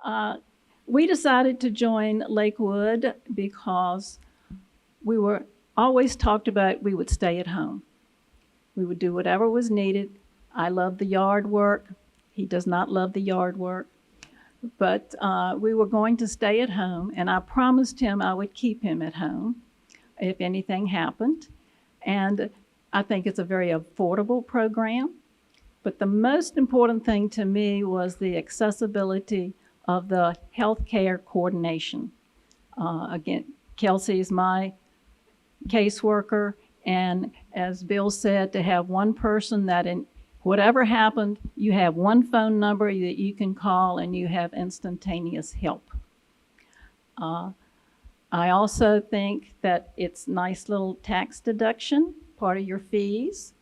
Uh, we decided to join Lakewood because we were always talked about we would stay at home. We would do whatever was needed. I love the yard work. He does not love the yard work. But we were going to stay at home, and I promised him I would keep him at home if anything happened. And I think it's a very affordable program. But the most important thing to me was the accessibility of the healthcare coordination. Again, Kelsey is my caseworker, and as Bill said, to have one person that in whatever happened, you have one phone number that you can call and you have instantaneous help. Uh, I also think that it's nice little tax deduction, part of your fees,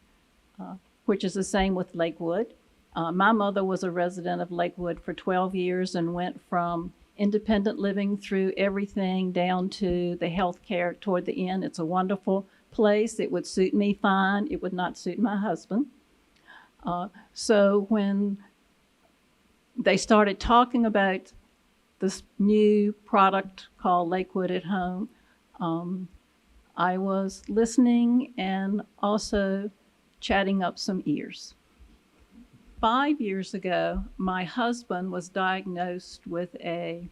which is the same with Lakewood. My mother was a resident of Lakewood for 12 years and went from independent living through everything down to the health care toward the end. It's a wonderful place. It would suit me fine. It would not suit my husband. So when they started talking about this new product called Lakewood at Home, I was listening and also chatting up some ears. 5 years ago, my husband was diagnosed with a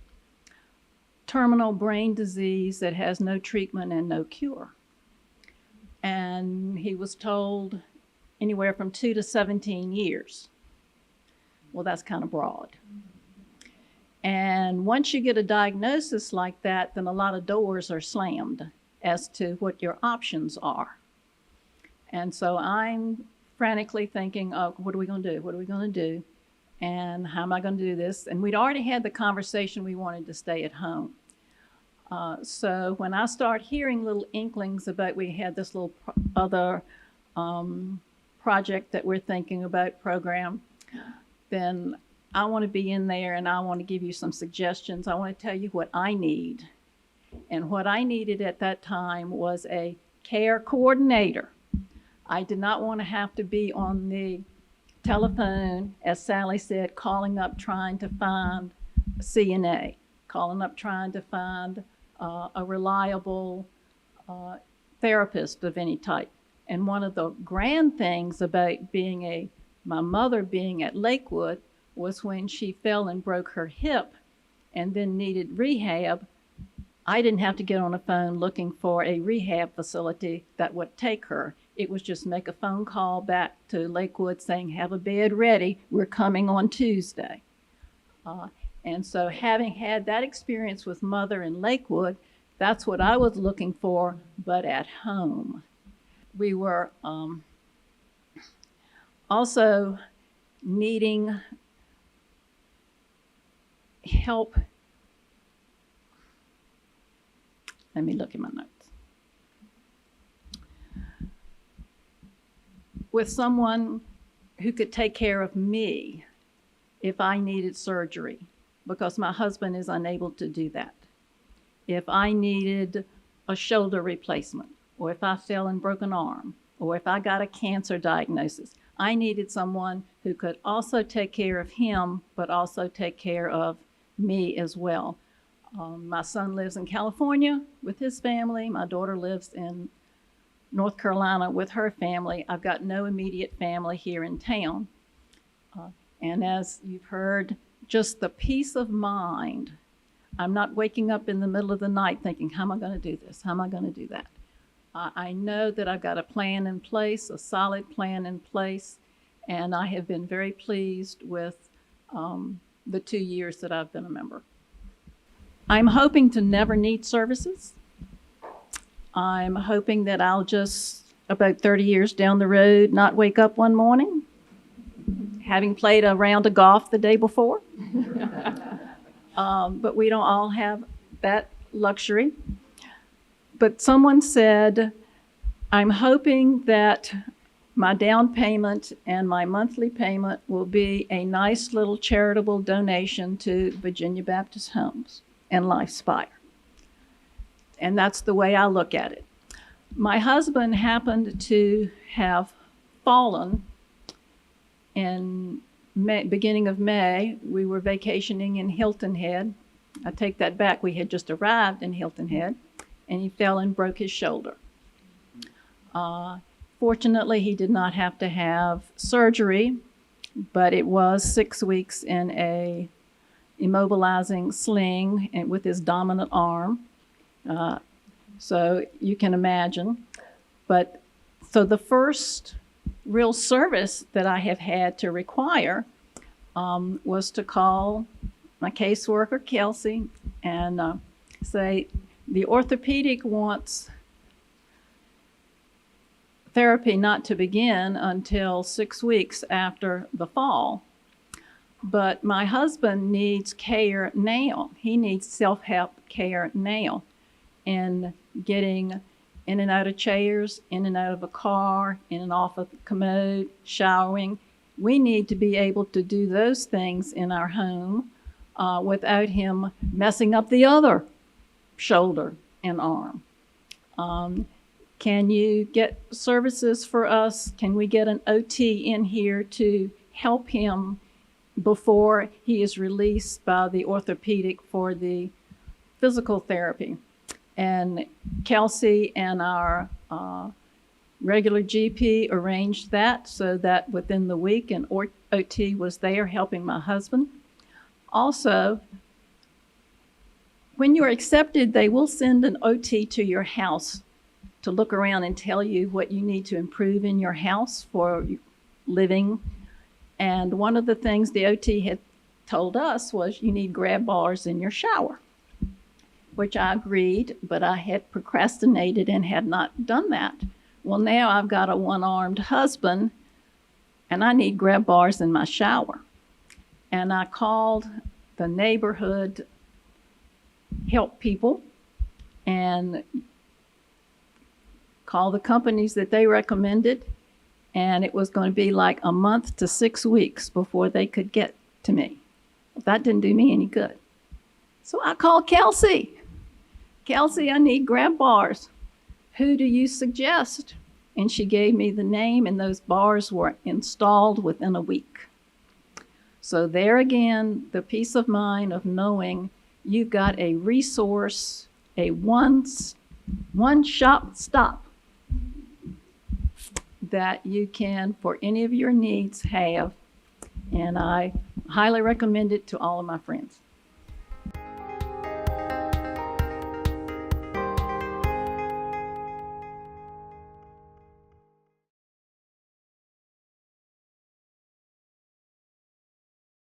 terminal brain disease that has no treatment and no cure. And he was told anywhere from 2 to 17 years. Well, that's kind of broad. And once you get a diagnosis like that, then a lot of doors are slammed as to what your options are. And so I'm frantically thinking, oh, what are we going to do? What are we going to do? And how am I going to do this? And we'd already had the conversation we wanted to stay at home. So when I start hearing little inklings about we had this little other project that we're thinking about program, then I want to be in there and I want to give you some suggestions. I want to tell you what I need. And what I needed at that time was a care coordinator. I did not want to have to be on the telephone, as Sally said, calling up trying to find a CNA, calling up trying to find a reliable therapist of any type. And one of the grand things about my mother being at Lakewood was when she fell and broke her hip and then needed rehab. I didn't have to get on a phone looking for a rehab facility that would take her. It was just make a phone call back to Lakewood saying, have a bed ready, we're coming on Tuesday. And so having had that experience with Mother in Lakewood, that's what I was looking for, but at home. We were also needing help. Let me look at my notes. With someone who could take care of me if I needed surgery, because my husband is unable to do that. If I needed a shoulder replacement, or if I fell and broke an arm, or if I got a cancer diagnosis, I needed someone who could also take care of him, but also take care of me as well. My son lives in California with his family. My daughter lives in North Carolina with her family. I've got no immediate family here in town. And as you've heard, just the peace of mind. I'm not waking up in the middle of the night thinking, how am I going to do this? How am I going to do that? I know that I've got a plan in place, a solid plan in place, and I have been very pleased with the 2 years that I've been a member. I'm hoping to never need services. I'm hoping that I'll just, about 30 years down the road, not wake up one morning having played a round of golf the day before. But we don't all have that luxury. But someone said, I'm hoping that my down payment and my monthly payment will be a nice little charitable donation to Virginia Baptist Homes and Lifespire. And that's the way I look at it. My husband happened to have fallen in beginning of May, we were vacationing in Hilton Head. I take that back. We had just arrived in Hilton Head, and he fell and broke his shoulder. Uh, Fortunately, he did not have to have surgery, but it was 6 weeks in a immobilizing sling and with his dominant arm. Uh, so you can imagine. But so the first real service that I have had to require was to call my caseworker, Kelsey, and say, the orthopedic wants therapy not to begin until 6 weeks after the fall. But my husband needs care now. He needs self-help care now. And getting in and out of chairs, in and out of a car, in and off a commode, showering. We need to be able to do those things in our home without him messing up the other shoulder and arm. Can you get services for us? Can we get an OT in here to help him before he is released by the orthopedic for the physical therapy? And Kelsey and our regular GP arranged that so that within the week an OT was there helping my husband. Also, when you're accepted, they will send an OT to your house to look around and tell you what you need to improve in your house for living. And one of the things the OT had told us was you need grab bars in your shower, which I agreed, but I had procrastinated and had not done that. Well, now I've got a one-armed husband, and I need grab bars in my shower. And I called the neighborhood help people and called the companies that they recommended, and it was going to be like a month to 6 weeks before they could get to me. That didn't do me any good. So I called Kelsey. Kelsey, I need grab bars. Who do you suggest? And she gave me the name, and those bars were installed within a week. So there again, the peace of mind of knowing you've got a resource, a one-shop stop that you can, for any of your needs, have. And I highly recommend it to all of my friends.